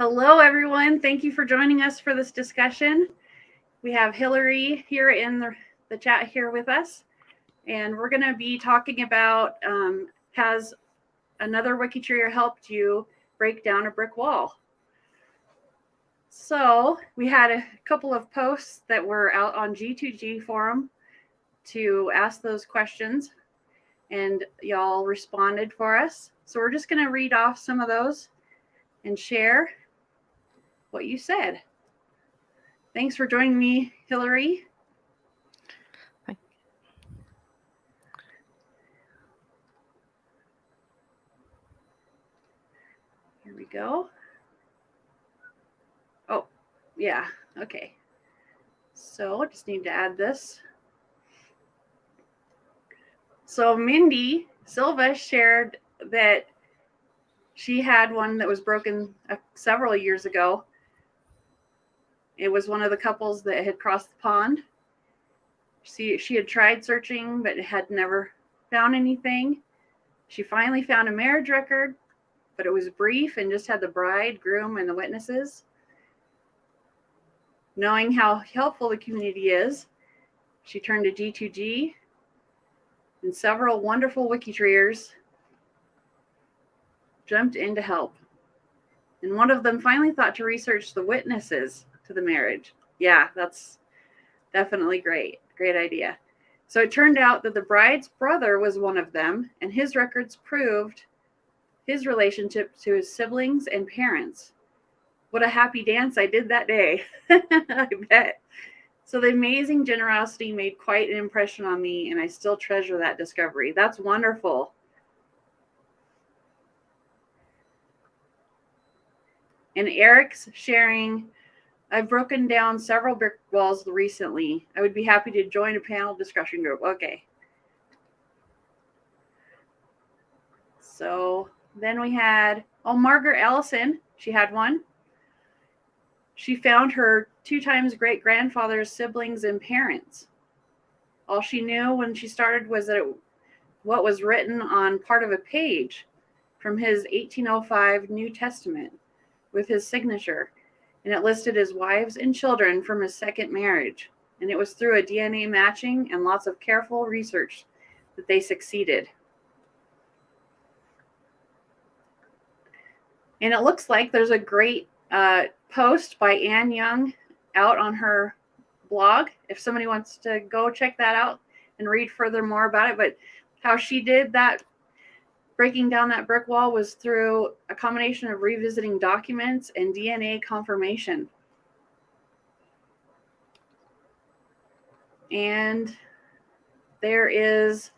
Hello, everyone. Thank you for joining us for this discussion. We have Hilary here in the chat here with us, and we're going to be talking about has another WikiTree helped you break down a brick wall? So we had a couple of posts that were out on G2G forum to ask those questions, and y'all responded for us. So we're just going to read off some of those and share what you said. Thanks for joining me, Hilary. Here we go. Oh, yeah, okay. So I just need to add this. So Mindy Silva shared that she had one that was broken several years ago. It was one of the couples that had crossed the pond. She had tried searching, but had never found anything. She finally found a marriage record, but it was brief and just had the bride, groom, and the witnesses. Knowing how helpful the community is, she turned to G2G, and several wonderful WikiTreeers jumped in to help. And one of them finally thought to research the witnesses to the marriage. Yeah, that's definitely great. Great idea. So it turned out that the bride's brother was one of them, and his records proved his relationship to his siblings and parents. What a happy dance I did that day. I bet. So the amazing generosity made quite an impression on me, and I still treasure that discovery. That's wonderful. And Eric's sharing, I've broken down several brick walls recently. I would be happy to join a panel discussion group. Okay. So then we had, Margaret Ellison. She had one. She found her 2 times great-grandfather's siblings and parents. All she knew when she started was that what was written on part of a page from his 1805 New Testament with his signature, and it listed his wives and children from his second marriage. And it was through a DNA matching and lots of careful research that they succeeded. And it looks like there's a great post by Ann Young out on her blog. If somebody wants to go check that out and read further more about it, but how she did that, breaking down that brick wall, was through a combination of revisiting documents and DNA confirmation. And there is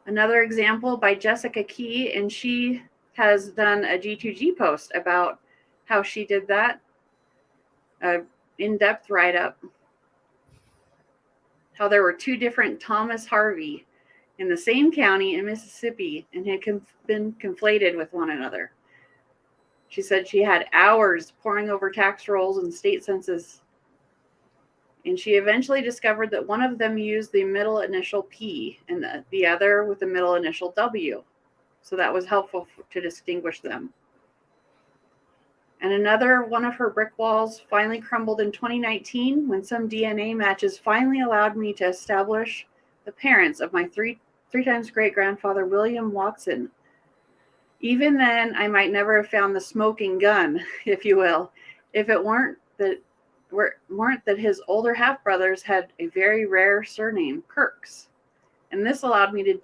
another example by Jessica Key, and she has done a G2G post about how she did that, in-depth write-up, how there were 2 different Thomas Harvey in the same county in Mississippi and had been conflated with one another. She said she had hours poring over tax rolls and state census, and she eventually discovered that one of them used the middle initial P and the other with the middle initial W. So that was helpful to distinguish them. And another one of her brick walls finally crumbled in 2019 when some DNA matches finally allowed me to establish the parents of my three times great-grandfather, William Watson. Even then, I might never have found the smoking gun, if you will, if it weren't that his older half-brothers had a very rare surname, Kirks. And this allowed me to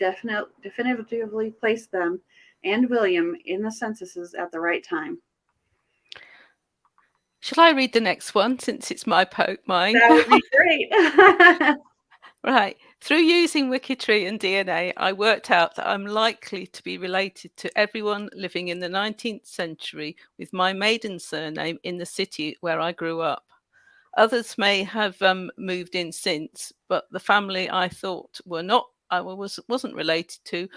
definitively place them and William in the censuses at the right time. Shall I read the next one since it's mine? That would be great. Right. Through using WikiTree and DNA, I worked out that I'm likely to be related to everyone living in the 19th century with my maiden surname in the city where I grew up. Others may have moved in since, but the family I thought wasn't related to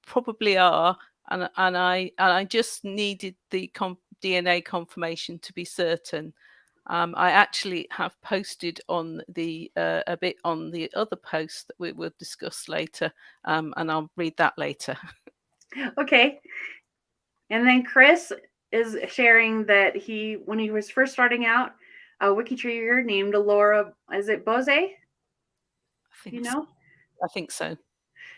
probably are, and I just needed the DNA confirmation to be certain. I actually have posted on a bit on the other post that we will discuss later, and I'll read that later. Okay. And then Chris is sharing that when he was first starting out, a WikiTree named Laura, is it Bose? I You think so. know? I think so.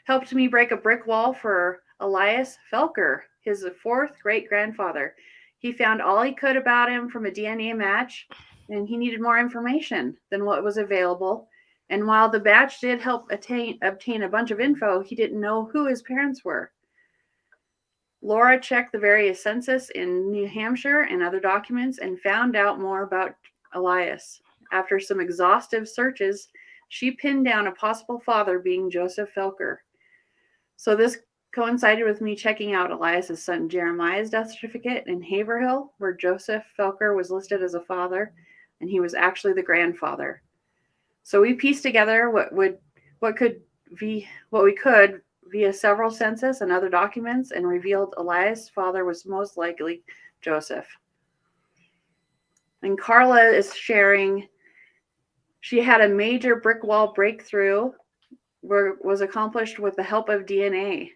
Helped me break a brick wall for Elias Felker, his fourth great-grandfather. He found all he could about him from a DNA match, and he needed more information than what was available. And while the batch did help obtain a bunch of info, he didn't know who his parents were. Laura checked the various census in New Hampshire and other documents and found out more about Elias. After some exhaustive searches, she pinned down a possible father being Joseph Felker. So this coincided with me checking out Elias's son Jeremiah's death certificate in Haverhill, where Joseph Felker was listed as a father, and he was actually the grandfather. So we pieced together what we could via several census and other documents, and revealed Elias' father was most likely Joseph. And Carla is sharing she had a major brick wall breakthrough where it was accomplished with the help of DNA.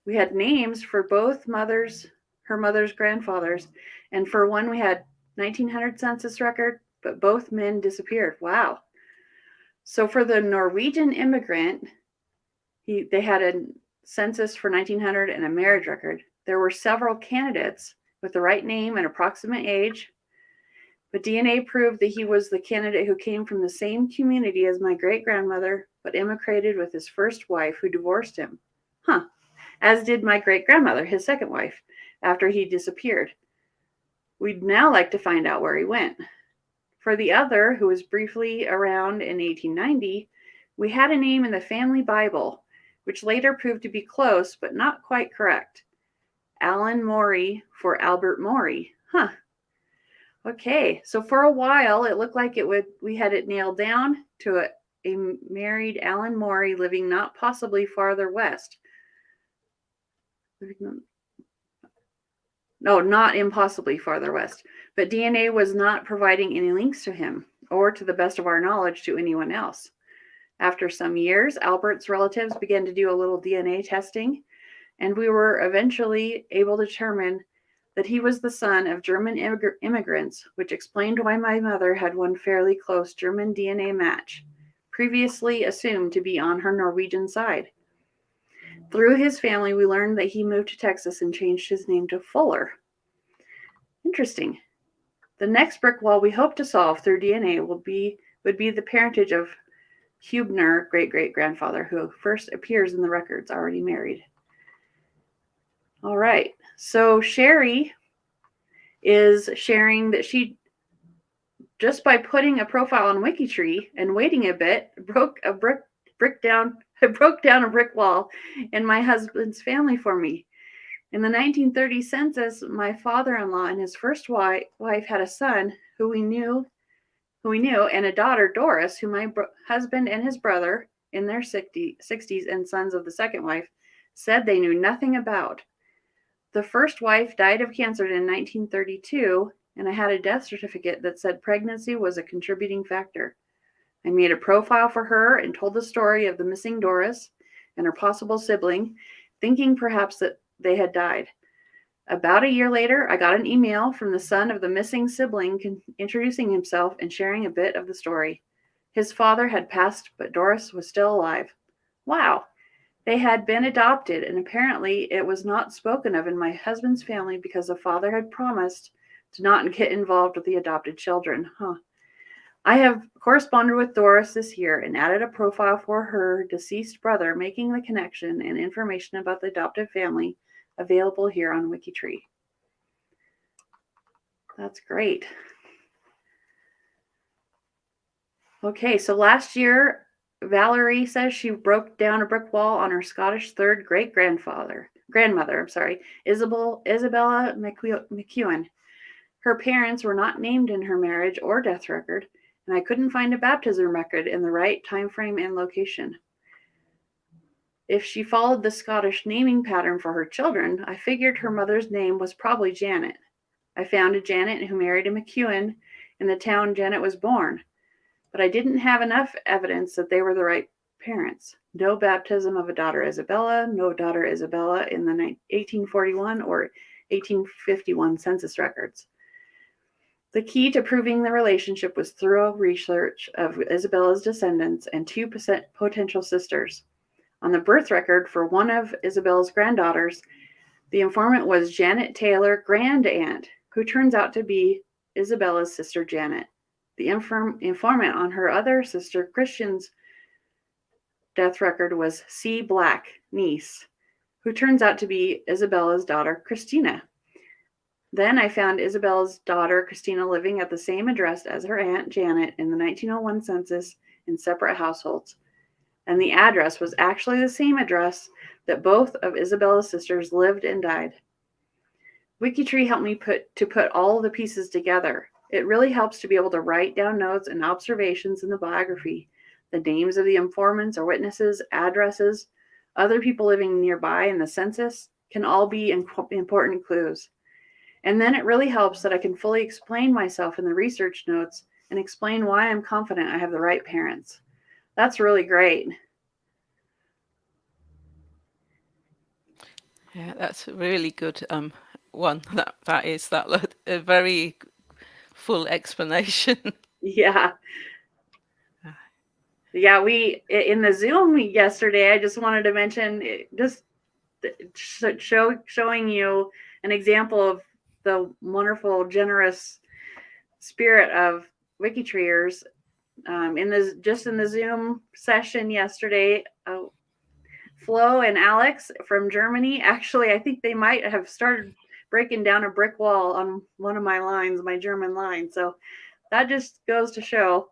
We had names for both her mother's grandfathers, and for one we had 1900 census record, but both men disappeared. Wow. So for the Norwegian immigrant, they had a census for 1900 and a marriage record. There were several candidates with the right name and approximate age, but DNA proved that he was the candidate who came from the same community as my great-grandmother, but immigrated with his first wife who divorced him. As did my great-grandmother, his second wife, after he disappeared. We'd now like to find out where he went. For the other, who was briefly around in 1890, we had a name in the family Bible, which later proved to be close, but not quite correct. Alan Morey for Albert Morey. Okay, so for a while, it looked like we had it nailed down to a married Alan Morey living not possibly farther west. No, not impossibly farther west, but DNA was not providing any links to him, or to the best of our knowledge, to anyone else. After some years, Albert's relatives began to do a little DNA testing, and we were eventually able to determine that he was the son of German immigrants, which explained why my mother had one fairly close German DNA match, previously assumed to be on her Norwegian side. Through his family, we learned that he moved to Texas and changed his name to Fuller. Interesting. The next brick wall we hope to solve through DNA would be the parentage of Hubner, great-great-grandfather, who first appears in the records, already married. All right, so Sherry is sharing that she, just by putting a profile on WikiTree and waiting a bit, broke down a brick wall in my husband's family for me. In the 1930 census, my father-in-law and his first wife had a son who we knew, and a daughter, Doris, who my husband and his brother, in their 60s and sons of the second wife, said they knew nothing about. The first wife died of cancer in 1932, and I had a death certificate that said pregnancy was a contributing factor. I made a profile for her and told the story of the missing Doris and her possible sibling, thinking perhaps that they had died. About a year later, I got an email from the son of the missing sibling introducing himself and sharing a bit of the story. His father had passed, but Doris was still alive. Wow! They had been adopted, and apparently it was not spoken of in my husband's family because the father had promised to not get involved with the adopted children. I have corresponded with Doris this year and added a profile for her deceased brother, making the connection and information about the adoptive family available here on WikiTree. That's great. Okay, so last year, Valerie says she broke down a brick wall on her Scottish third grandmother, Isabella McEwen. Her parents were not named in her marriage or death record, and I couldn't find a baptism record in the right time frame and location. If she followed the Scottish naming pattern for her children, I figured her mother's name was probably Janet. I found a Janet who married a McEwen in the town Janet was born, but I didn't have enough evidence that they were the right parents. No baptism of a daughter Isabella, no daughter Isabella in the 1841 or 1851 census records. The key to proving the relationship was thorough research of Isabella's descendants and two potential sisters. On the birth record for one of Isabella's granddaughters, the informant was Janet Taylor, grandaunt, who turns out to be Isabella's sister Janet. The informant on her other sister Christian's death record was C. Black, niece, who turns out to be Isabella's daughter Christina. Then I found Isabella's daughter Christina living at the same address as her aunt Janet in the 1901 census in separate households. And the address was actually the same address that both of Isabella's sisters lived and died. WikiTree helped me put all the pieces together. It really helps to be able to write down notes and observations in the biography, the names of the informants or witnesses, addresses, other people living nearby in the census can all be important clues. And then it really helps that I can fully explain myself in the research notes and explain why I'm confident I have the right parents. That's really great. Yeah, that's a really good one. That is a very full explanation. Yeah. Yeah, we in the Zoom yesterday, I just wanted to mention just showing you an example of the wonderful, generous spirit of WikiTreeers. In the Zoom session yesterday, Flo and Alex from Germany, actually, I think they might have started breaking down a brick wall on one of my lines, my German line. So that just goes to show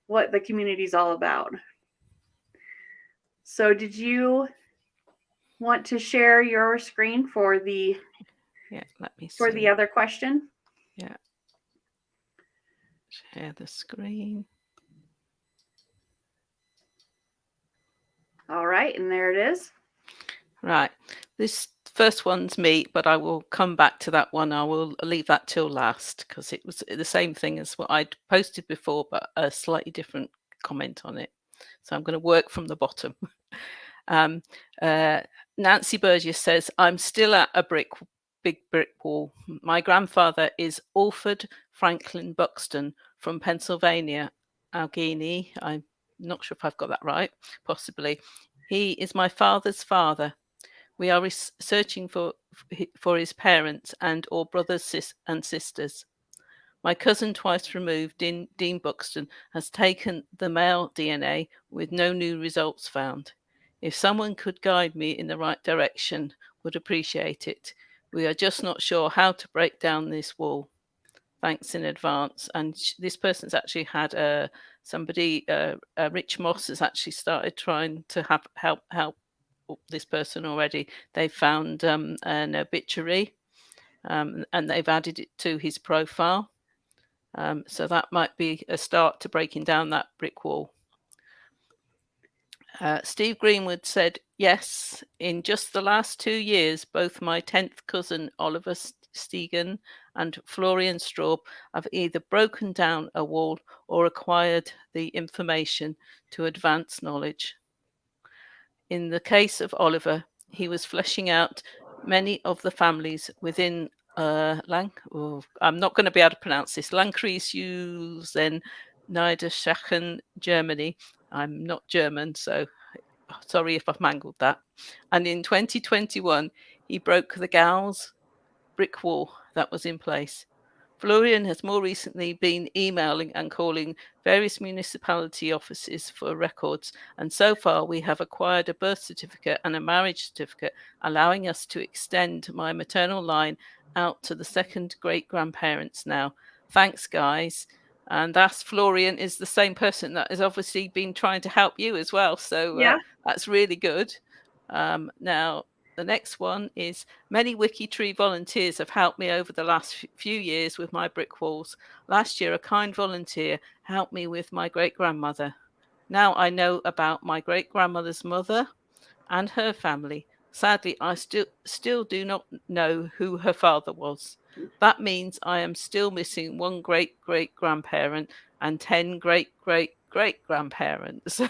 what the community is all about. So did you want to share your screen for the let me see. For the other question? Yeah. Share the screen. All right, and there it is. Right. This first one's me, but I will come back to that one. I will leave that till last because it was the same thing as what I'd posted before, but a slightly different comment on it. So I'm going to work from the bottom. Nancy Burgess says, I'm still at a big brick wall. My grandfather is Alfred Franklin Buxton from Pennsylvania, Allegheny. I'm not sure if I've got that right, possibly. He is my father's father. We are searching for his parents and or brothers and sisters. My cousin, twice removed, Dean Buxton, has taken the male DNA with no new results found. If someone could guide me in the right direction, would appreciate it. We are just not sure how to break down this wall. Thanks in advance. And this person's actually had Rich Moss has actually started trying to help this person already. They found an obituary and they've added it to his profile. So that might be a start to breaking down that brick wall. Steve Greenwood said, yes, in just the last 2 years, both my 10th cousin, Oliver Stegan, and Florian Straub have either broken down a wall or acquired the information to advance knowledge. In the case of Oliver, he was fleshing out many of the families within I'm not going to be able to pronounce this, Landkreis Niedersachsen, Germany. I'm not German, so sorry if I've mangled that. And in 2021, he broke the Gauss brick wall that was in place. Florian has more recently been emailing and calling various municipality offices for records, and so far we have acquired a birth certificate and a marriage certificate, allowing us to extend my maternal line out to the second great-grandparents now. Thanks, guys. And that's Florian is the same person that has obviously been trying to help you as well. So that's really good. Now, the next one is many WikiTree volunteers have helped me over the last few years with my brick walls. Last year, a kind volunteer helped me with my great-grandmother. Now I know about my great-grandmother's mother and her family. Sadly, I still do not know who her father was. That means I am still missing one great-great-grandparent and 10 great-great-great-grandparents.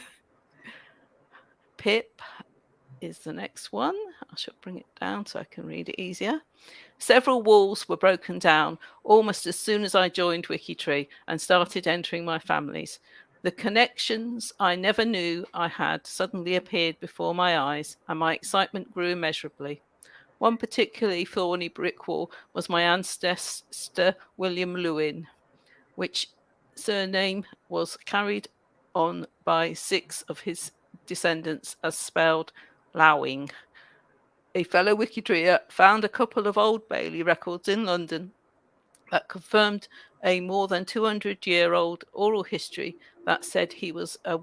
Pip is the next one. I shall bring it down so I can read it easier. Several walls were broken down almost as soon as I joined WikiTree and started entering my families. The connections I never knew I had suddenly appeared before my eyes, and my excitement grew immeasurably. One particularly thorny brick wall was my ancestor William Lewin, which surname was carried on by 6 of his descendants as spelled Lowing. A fellow Wikidreer found a couple of Old Bailey records in London that confirmed a more than 200-year-old oral history that said he was a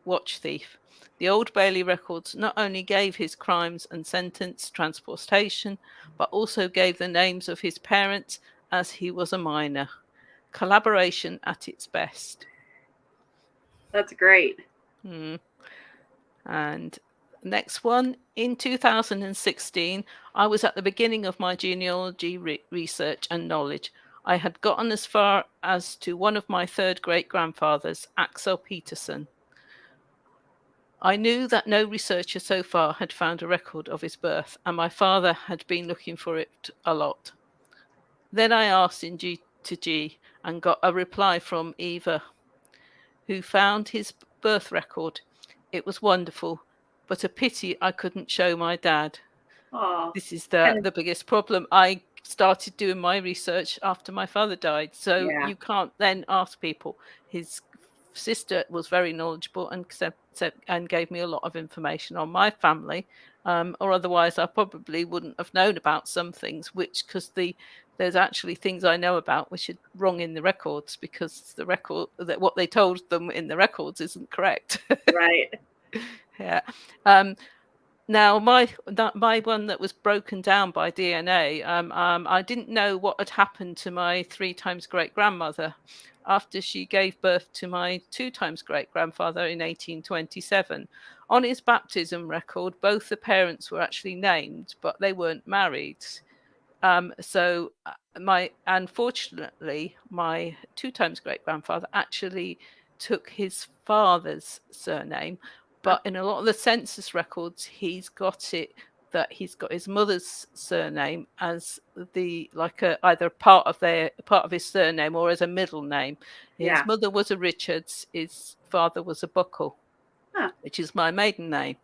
watch thief. The Old Bailey records not only gave his crimes and sentence transportation, but also gave the names of his parents as he was a minor. Collaboration at its best. That's great. And next one, in 2016, I was at the beginning of my genealogy research and knowledge. I had gotten as far as to one of my third great-grandfathers, Axel Peterson. I knew that no researcher so far had found a record of his birth, and my father had been looking for it a lot. Then I asked in G2G and got a reply from Eva, who found his birth record. It was wonderful, but a pity I couldn't show my dad. Oh, This is the biggest problem. I started doing my research after my father died, so yeah. you can't then ask people. His sister was very knowledgeable and gave me a lot of information on my family, or otherwise I probably wouldn't have known about some things, which because there's actually things I know about which are wrong in the records because the record that what they told them in the records isn't correct. Right. Yeah. Now, my one that was broken down by DNA, I didn't know what had happened to my 3 times great grandmother after she gave birth to my 2 times great grandfather in 1827. On his baptism record, both the parents were actually named, but they weren't married. Unfortunately, my 2 times great grandfather actually took his father's surname, but in a lot of the census records, he's got his mother's surname as either part of his surname or as a middle name. His mother was a Richards, his father was a Buckle, which is my maiden name.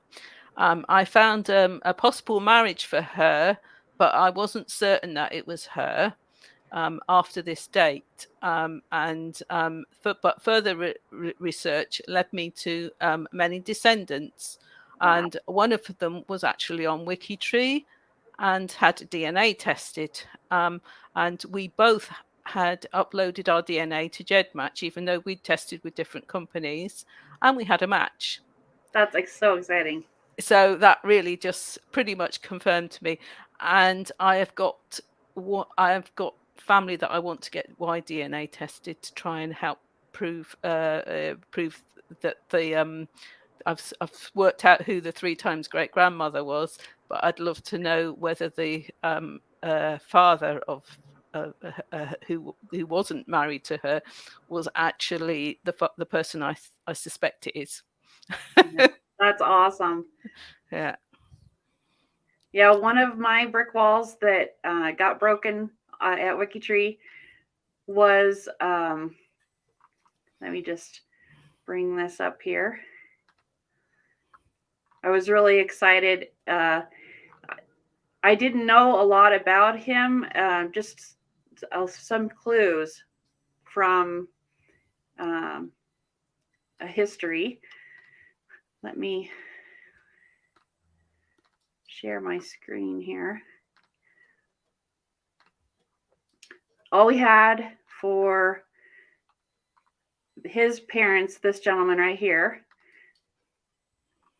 I found a possible marriage for her, but I wasn't certain that it was her after this date. But further research led me to many descendants. Wow. And one of them was actually on WikiTree and had DNA tested. And we both had uploaded our DNA to GEDmatch, even though we'd tested with different companies, and we had a match. That's like so exciting. So that really just pretty much confirmed to me. And I have got family that I want to get DNA tested to try and help prove that I've worked out who the 3 times great grandmother was, but I'd love to know whether the father of who wasn't married to her was actually the person I suspect it is. That's awesome. Yeah. Yeah, one of my brick walls that got broken at WikiTree was, let me just bring this up here. I was really excited. I didn't know a lot about him, just some clues from a history. Let me share my screen here. All we had for his parents, this gentleman right here,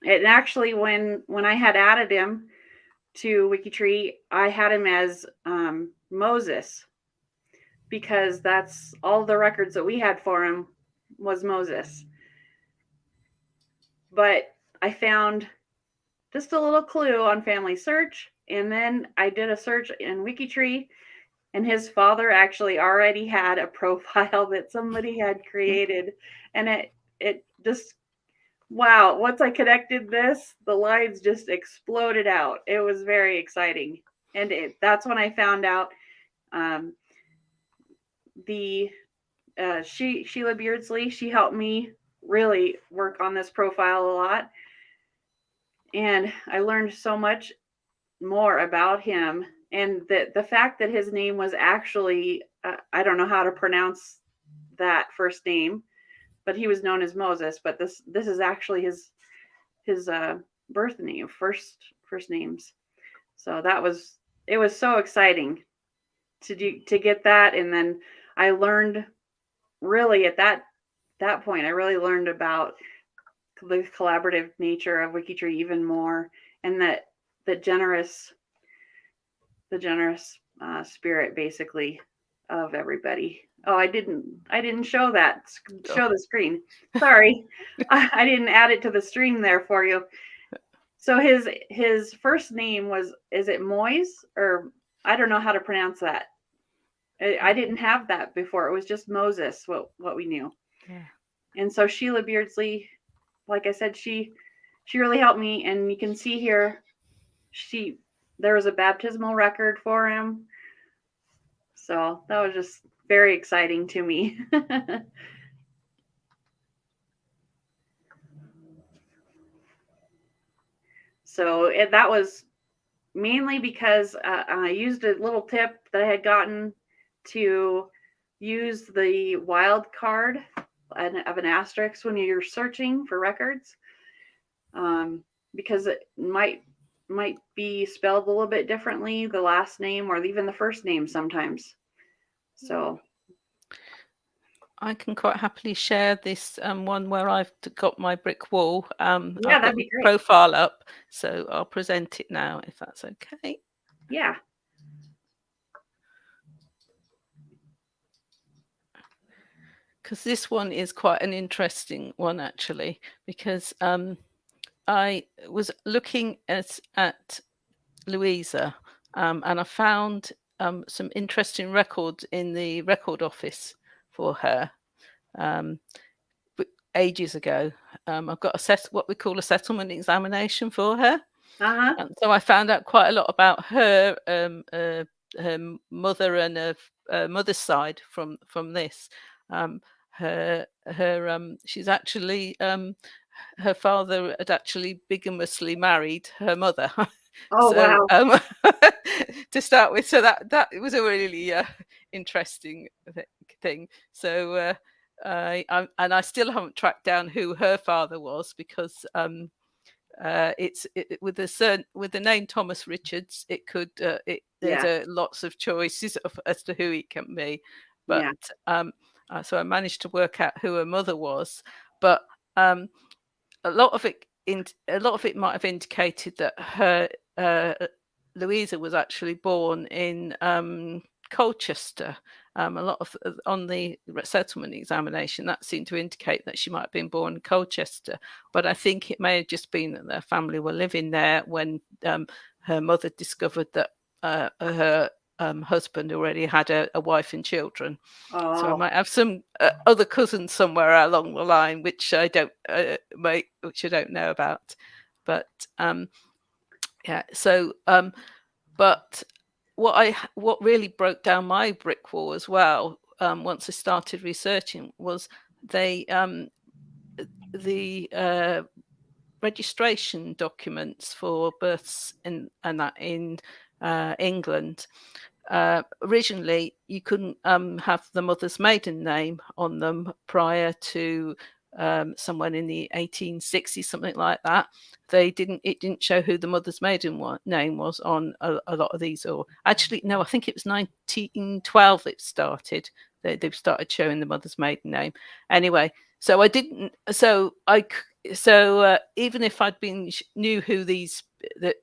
and actually when I had added him to WikiTree, I had him as Moses, because that's all the records that we had for him was Moses. But I found just a little clue on Family Search, and then I did a search in WikiTree, and his father actually already had a profile that somebody had created, and it just wow, once I connected this, the lines just exploded out. It was very exciting. And that's when I found out um, the Sheila Beardsley, she helped me really work on this profile a lot. And I learned so much more about him. And the fact that his name was actually, I don't know how to pronounce that first name, but he was known as Moses. But this is actually his birth name, first names. So it was so exciting to get that, and then I learned really at that point I really learned about the collaborative nature of WikiTree even more, and that the generous spirit basically of everybody. Oh, I didn't show the screen. Sorry, I didn't add it to the stream there for you. So his first name was, is it Moise, or I don't know how to pronounce that. I didn't have that before. It was just Moses, what we knew. Yeah. And so Sheila Beardsley, like I said, she really helped me. And you can see here, there was a baptismal record for him. So that was just very exciting to me. So that was mainly because I used a little tip that I had gotten to use the wild card of an asterisk when you're searching for records, because it might be spelled a little bit differently, the last name or even the first name sometimes. So I can quite happily share this one where I've got my brick wall. yeah, I've that'd got be the great. profile up, so I'll present it now if that's okay. Yeah. Because this one is quite an interesting one actually, because I was looking at Louisa, and I found some interesting records in the record office for her. Ages ago, I've got what we call a settlement examination for her. And so I found out quite a lot about her, her mother and her mother's side from this. She's actually her father had actually bigamously married her mother. Oh, So wow. to start with, so that it was a really interesting thing. So I still haven't tracked down who her father was, because with the name Thomas Richards, it could there's lots of choices as to who it can be, but so I managed to work out who her mother was, but a lot of it might have indicated that her Louisa was actually born in Colchester. A lot of on the settlement examination that seemed to indicate that she might have been born in Colchester, but I think it may have just been that their family were living there when her mother discovered that her husband already had a wife and children. So I might have some other cousins somewhere along the line which I don't know about, but yeah. So but what really broke down my brick wall as well, once I started researching, was the registration documents for births in England. Originally, you couldn't have the mother's maiden name on them prior to somewhere in the 1860s, something like that. It didn't show who the mother's maiden name was on a lot of these. Or actually, no, I think it was 1912 it started. They've started showing the mother's maiden name. Anyway, so I didn't. So even if I'd knew who these that.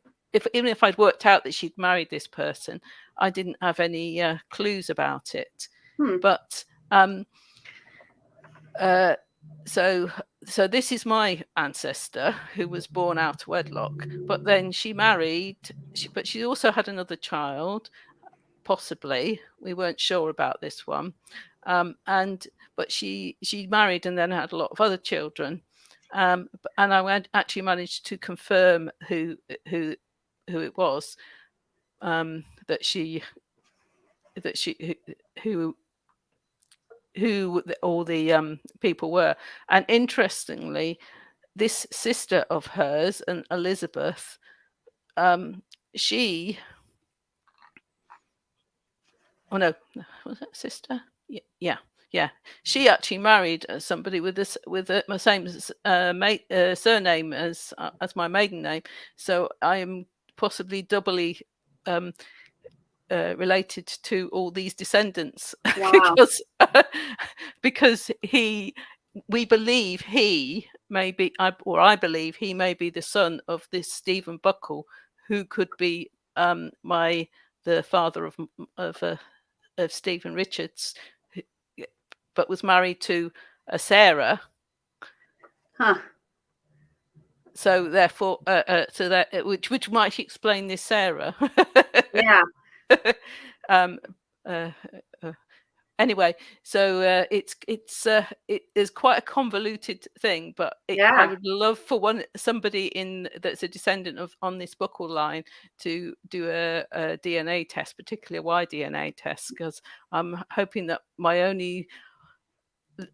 Even if I'd worked out that she'd married this person, I didn't have any clues about it. But so this is my ancestor who was born out of wedlock, but then she married, but she also had another child, possibly. We weren't sure about this one. But she married and then had a lot of other children. And I actually managed to confirm who it was, that she who all the people were. And interestingly, this sister of hers, and Elizabeth, she oh no, was that sister? Yeah. She actually married somebody with the same surname as my maiden name. So I am possibly doubly um, related to all these descendants Wow. because we believe he may be, I believe he may be the son of this Stephen Buckle, who could be the father of Stephen Richards, but was married to a Sarah. Huh. So therefore, which might explain this Sarah. Yeah. um, uh, anyway, so it is quite a convoluted thing, but I Yeah. would love for somebody that's a descendant of on this Buckle line to do a DNA test, particularly a Y-DNA test, because I'm hoping that my only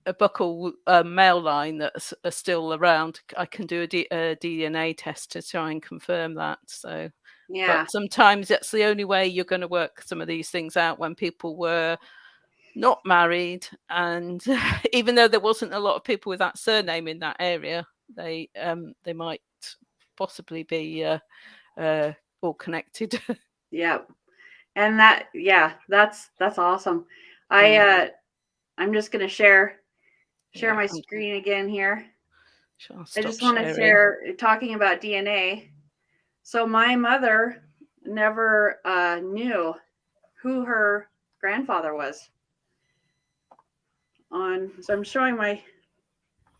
a Buckle male line that's still around, I can do a DNA test to try and confirm that. So, Yeah. but sometimes that's the only way you're going to work some of these things out when people were not married, and even though there wasn't a lot of people with that surname in that area, they might possibly be all connected. Yeah. And that's awesome. Yeah. I'm just going to share Yeah, my screen again here. I'll I stop just want to sharing. share talking about DNA. So my mother never knew who her grandfather was. So I'm showing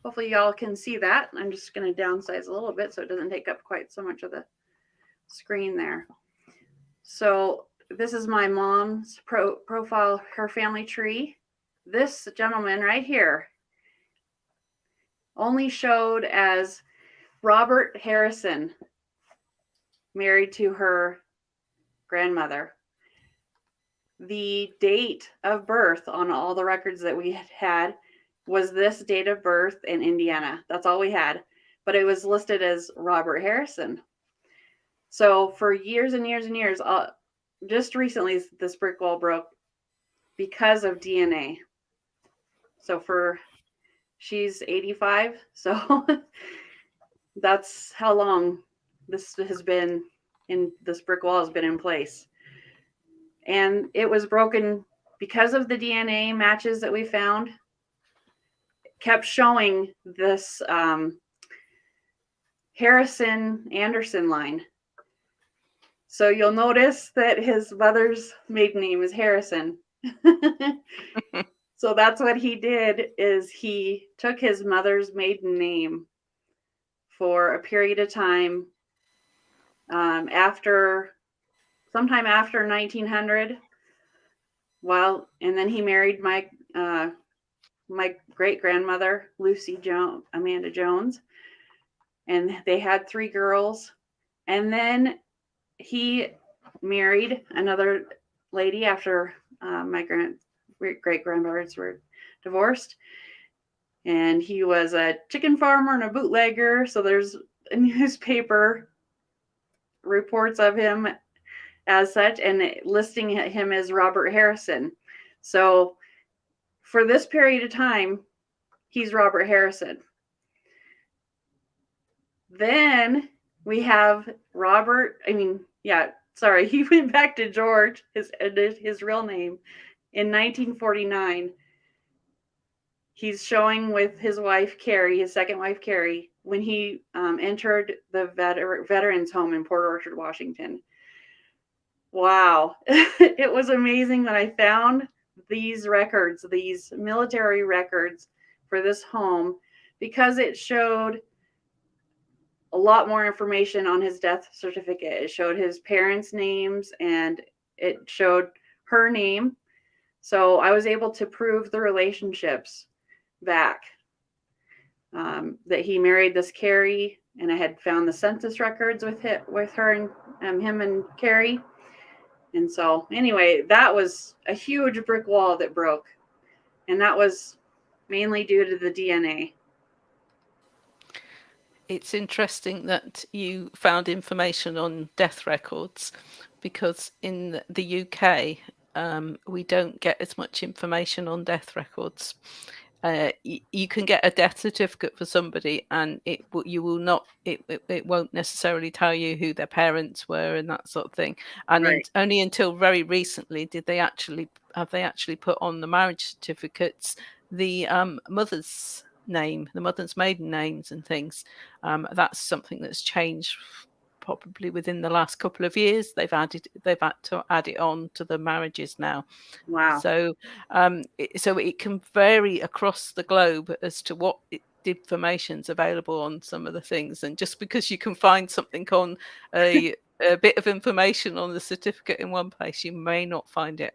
hopefully y'all can see that. I'm just going to downsize a little bit so it doesn't take up quite so much of the screen there. So this is my mom's profile, her family tree. This gentleman right here only showed as Robert Harrison, married to her grandmother. The date of birth on all the records that we had was this date of birth in Indiana. That's all we had. But it was listed as Robert Harrison. So for years and years and years, just recently this brick wall broke because of DNA. So she's 85. So that's how long this brick wall has been in place. And it was broken because of the DNA matches that we found. It kept showing this Harrison Anderson line. So you'll notice that his mother's maiden name is Harrison. So that's what he did, is he took his mother's maiden name for a period of time sometime after 1900. And then he married my great grandmother, Amanda Jones, and they had 3 girls. And then he married another lady after my great grandparents were divorced. And he was a chicken farmer and a bootlegger. So there's a newspaper reports of him as such, and listing him as Robert Harrison. So for this period of time, he's Robert Harrison. Then we have he went back to George, his real name, in 1949. He's showing with his wife, Carrie, his second wife, Carrie, when he entered the veterans home in Port Orchard, Washington. Wow. It was amazing that I found these records, these military records for this home, because it showed a lot more information on his death certificate. It showed his parents' names and it showed her name. So I was able to prove the relationships back. that he married this Carrie, and I had found the census records with her and him and Carrie. And so, anyway, that was a huge brick wall that broke, and that was mainly due to the DNA. It's interesting that you found information on death records, because in the UK, we don't get as much information on death records. You can get a death certificate for somebody, and it won't necessarily tell you who their parents were and that sort of thing. And only until very recently did they actually put on the marriage certificates the mother's name, the mother's maiden names and things. That's something that's changed probably within the last couple of years. They've had to add it on to the marriages now. Wow. So it can vary across the globe as to what information's available on some of the things. And just because you can find something on a bit of information on the certificate in one place, you may not find it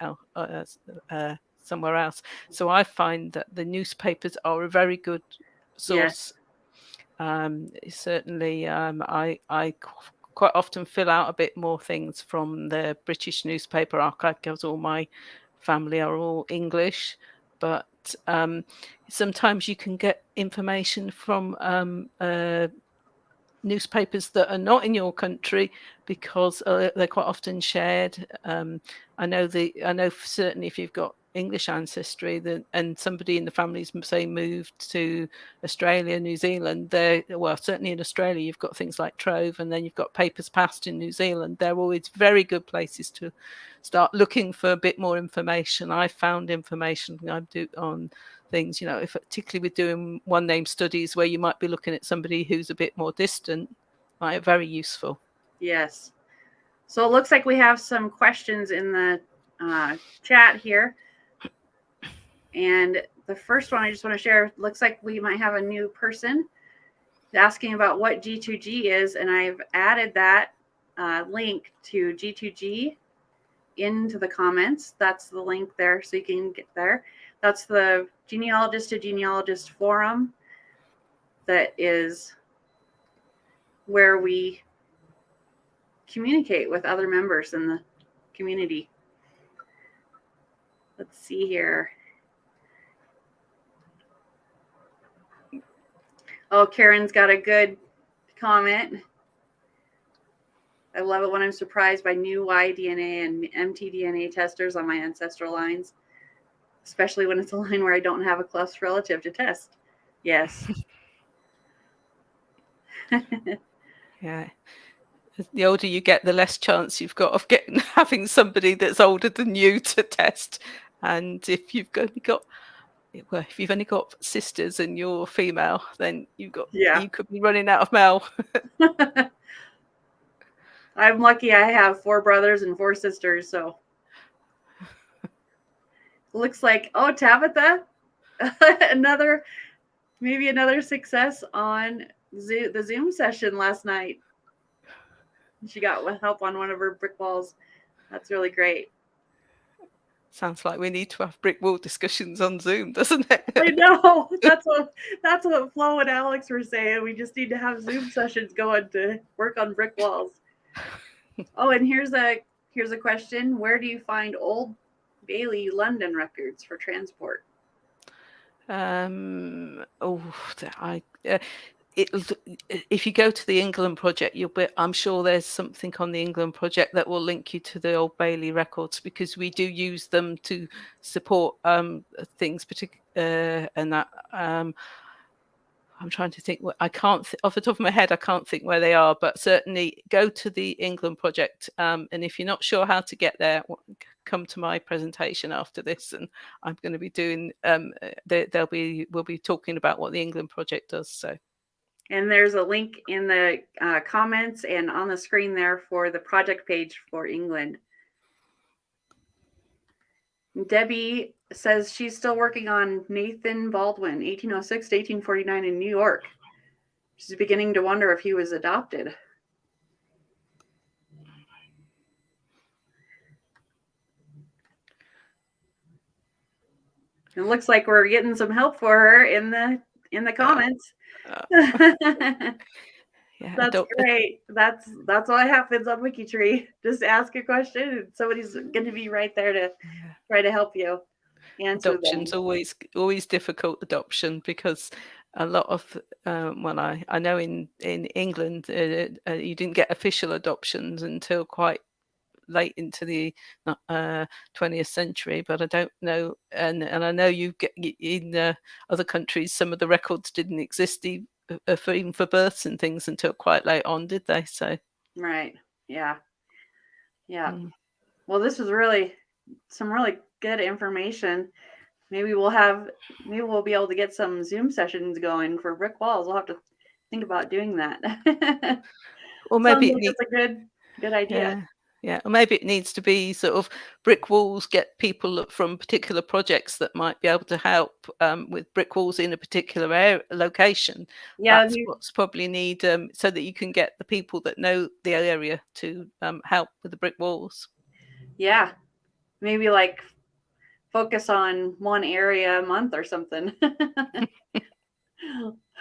somewhere else. So I find that the newspapers are a very good source. Yes. Certainly, I quite often fill out a bit more things from the British newspaper archive, because all my family are all English, but sometimes you can get information from newspapers that are not in your country, because they're quite often shared. I know certainly if you've got English ancestry, and somebody in the family's say moved to Australia, New Zealand, certainly in Australia you've got things like Trove, and then you've got Papers Past in New Zealand. They're always very good places to start looking for a bit more information. I found information I do on things, particularly with doing one name studies where you might be looking at somebody who's a bit more distant, very useful. Yes. So it looks like we have some questions in the chat here. And the first one I just want to share, looks like we might have a new person asking about what G2G is. And I've added that link to G2G into the comments. That's the link there, so you can get there. That's the Genealogist to Genealogist forum. That is where we communicate with other members in the community. Let's see here. Oh, Karen's got a good comment. I love it when I'm surprised by new Y-DNA and mtDNA testers on my ancestral lines, especially when it's a line where I don't have a close relative to test. Yes. Yeah. The older you get, the less chance you've got of having somebody that's older than you to test. And if you've only got sisters and you're female, then you could be running out of male. I'm lucky I have 4 brothers and 4 sisters, so looks like, oh, Tabitha, maybe another success on the Zoom session last night. She got help on one of her brick walls. That's really great. Sounds like we need to have brick wall discussions on Zoom, doesn't it? I know. That's what Flo and Alex were saying. We just need to have Zoom sessions going to work on brick walls. Oh, and here's a question. Where do you find Old Bailey London records for transport? If you go to the England project, I'm sure there's something on the England project that will link you to the Old Bailey records, because we do use them to support things, and that. I'm trying to think. I can't off the top of my head. I can't think where they are, but certainly go to the England project. And if you're not sure how to get there, come to my presentation after this, and I'm going to be doing. We'll be talking about what the England project does. So. And there's a link in the comments and on the screen there for the project page for England. Debbie says she's still working on Nathan Baldwin, 1806 to 1849 in New York. She's beginning to wonder if he was adopted. It looks like we're getting some help for her in the in the comments. Yeah, That's great. That's what happens on WikiTree. Just ask a question and somebody's going to be right there to try to help you answer adoption's them. always difficult, adoption, because a lot of well, I know in England you didn't get official adoptions until quite late into the 20th century, but I don't know, and I know you get in other countries some of the records didn't exist even for births and things until quite late on, did they? So right, yeah. Well, this was really some really good information. Maybe we'll be able to get some Zoom sessions going for brick walls. We'll have to think about doing that. or Sounds maybe like it's a good idea. Yeah, or maybe it needs to be sort of brick walls, get people from particular projects that might be able to help with brick walls in a particular location. Yeah, That's what's probably need, so that you can get the people that know the area to help with the brick walls. yeah. Maybe like focus on one area a month or something.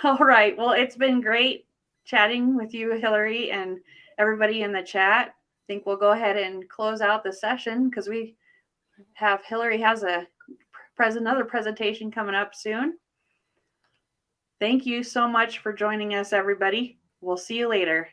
All right. Well, it's been great chatting with you, Hilary, and everybody in the chat. I think we'll go ahead and close out the session because Hilary has another presentation coming up soon. Thank you so much for joining us, everybody. We'll see you later.